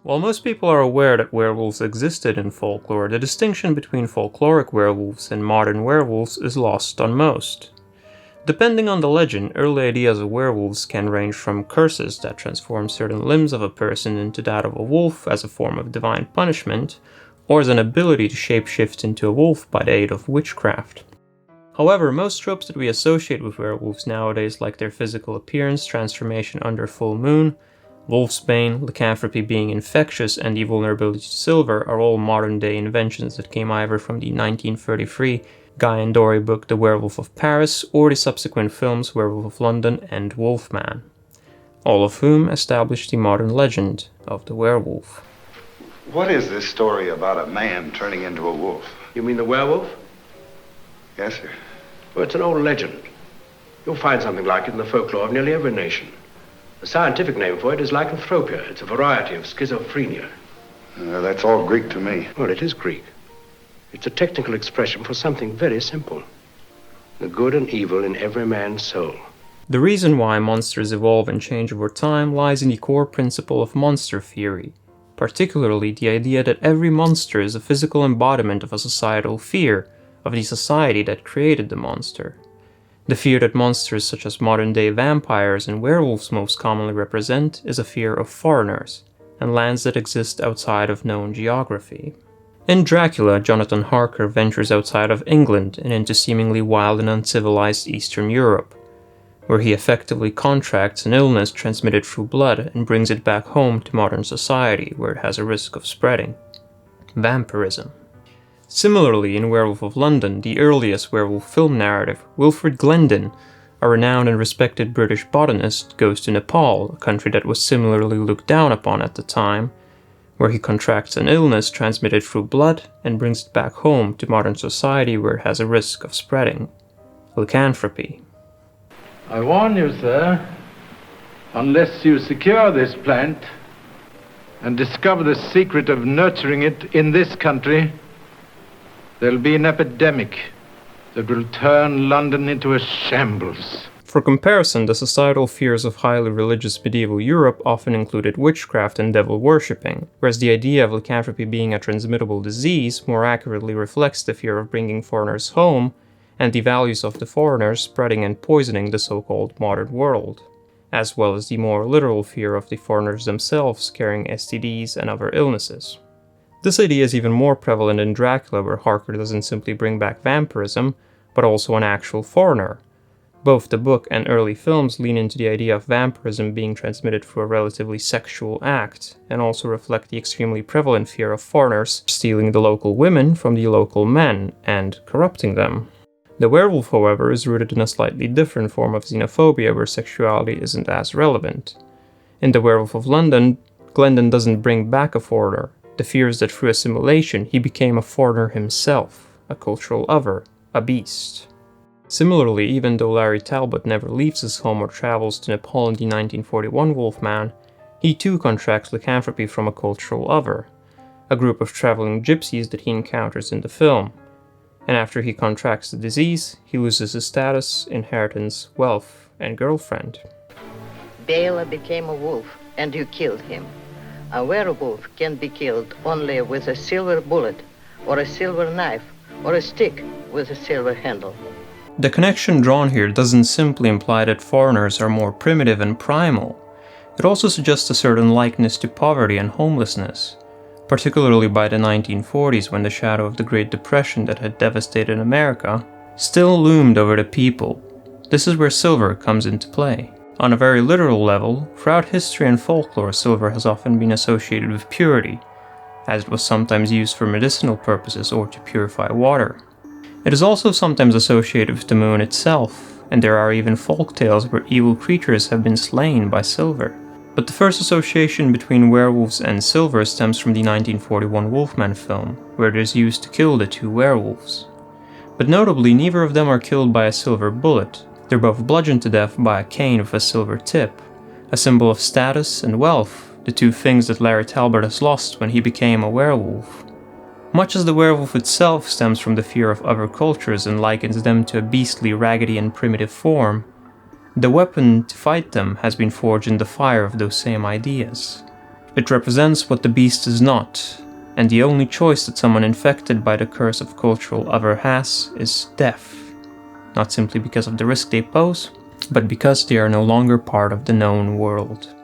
While most people are aware that werewolves existed in folklore, the distinction between folkloric werewolves and modern werewolves is lost on most. Depending on the legend, early ideas of werewolves can range from curses that transform certain limbs of a person into that of a wolf as a form of divine punishment, or as an ability to shapeshift into a wolf by the aid of witchcraft. However, most tropes that we associate with werewolves nowadays, like their physical appearance, transformation under full moon, wolfsbane, lycanthropy being infectious, and the vulnerability to silver, are all modern-day inventions that came either from the 1933 Guy and Dory book The Werewolf of Paris or the subsequent films Werewolf of London and Wolfman, all of whom established the modern legend of the werewolf. What is this story about a man turning into a wolf? You mean the werewolf? Yes, sir. Well, it's an old legend. You'll find something like it in the folklore of nearly every nation. The scientific name for it is lycanthropia. It's a variety of schizophrenia. That's all Greek to me. Well, it is Greek. It's a technical expression for something very simple. The good and evil in every man's soul. The reason why monsters evolve and change over time lies in the core principle of monster theory, particularly the idea that every monster is a physical embodiment of a societal fear of the society that created the monster. The fear that monsters such as modern-day vampires and werewolves most commonly represent is a fear of foreigners, and lands that exist outside of known geography. In Dracula, Jonathan Harker ventures outside of England and into seemingly wild and uncivilized Eastern Europe, where he effectively contracts an illness transmitted through blood and brings it back home to modern society, where it has a risk of spreading. Vampirism. Similarly, in Werewolf of London, the earliest werewolf film narrative, Wilfred Glendon, a renowned and respected British botanist, goes to Nepal, a country that was similarly looked down upon at the time, where he contracts an illness transmitted through blood and brings it back home to modern society where it has a risk of spreading. Lycanthropy. I warn you, sir, unless you secure this plant and discover the secret of nurturing it in this country, there'll be an epidemic that will turn London into a shambles. For comparison, the societal fears of highly religious medieval Europe often included witchcraft and devil worshipping, whereas the idea of lycanthropy being a transmittable disease more accurately reflects the fear of bringing foreigners home and the values of the foreigners spreading and poisoning the so-called modern world, as well as the more literal fear of the foreigners themselves carrying STDs and other illnesses. This idea is even more prevalent in Dracula, where Harker doesn't simply bring back vampirism, but also an actual foreigner. Both the book and early films lean into the idea of vampirism being transmitted through a relatively sexual act, and also reflect the extremely prevalent fear of foreigners stealing the local women from the local men and corrupting them. The werewolf, however, is rooted in a slightly different form of xenophobia where sexuality isn't as relevant. In The Werewolf of London, Glendon doesn't bring back a foreigner. The fear is that through assimilation he became a foreigner himself, a cultural other, a beast. Similarly, even though Larry Talbot never leaves his home or travels to Nepal in the 1941 Wolfman, he too contracts lycanthropy from a cultural other, a group of traveling gypsies that he encounters in the film. And after he contracts the disease, he loses his status, inheritance, wealth, and girlfriend. Bela became a wolf, and you killed him. A werewolf can be killed only with a silver bullet, or a silver knife, or a stick with a silver handle. The connection drawn here doesn't simply imply that foreigners are more primitive and primal. It also suggests a certain likeness to poverty and homelessness, particularly by the 1940s when the shadow of the Great Depression that had devastated America still loomed over the people. This is where silver comes into play. On a very literal level, throughout history and folklore, silver has often been associated with purity, as it was sometimes used for medicinal purposes or to purify water. It is also sometimes associated with the moon itself, and there are even folk tales where evil creatures have been slain by silver. But the first association between werewolves and silver stems from the 1941 Wolfman film, where it is used to kill the two werewolves. But notably, neither of them are killed by a silver bullet. They're both bludgeoned to death by a cane with a silver tip, a symbol of status and wealth, the two things that Larry Talbot has lost when he became a werewolf. Much as the werewolf itself stems from the fear of other cultures and likens them to a beastly, raggedy, and primitive form, the weapon to fight them has been forged in the fire of those same ideas. It represents what the beast is not, and the only choice that someone infected by the curse of cultural other has is death. Not simply because of the risk they pose, but because they are no longer part of the known world.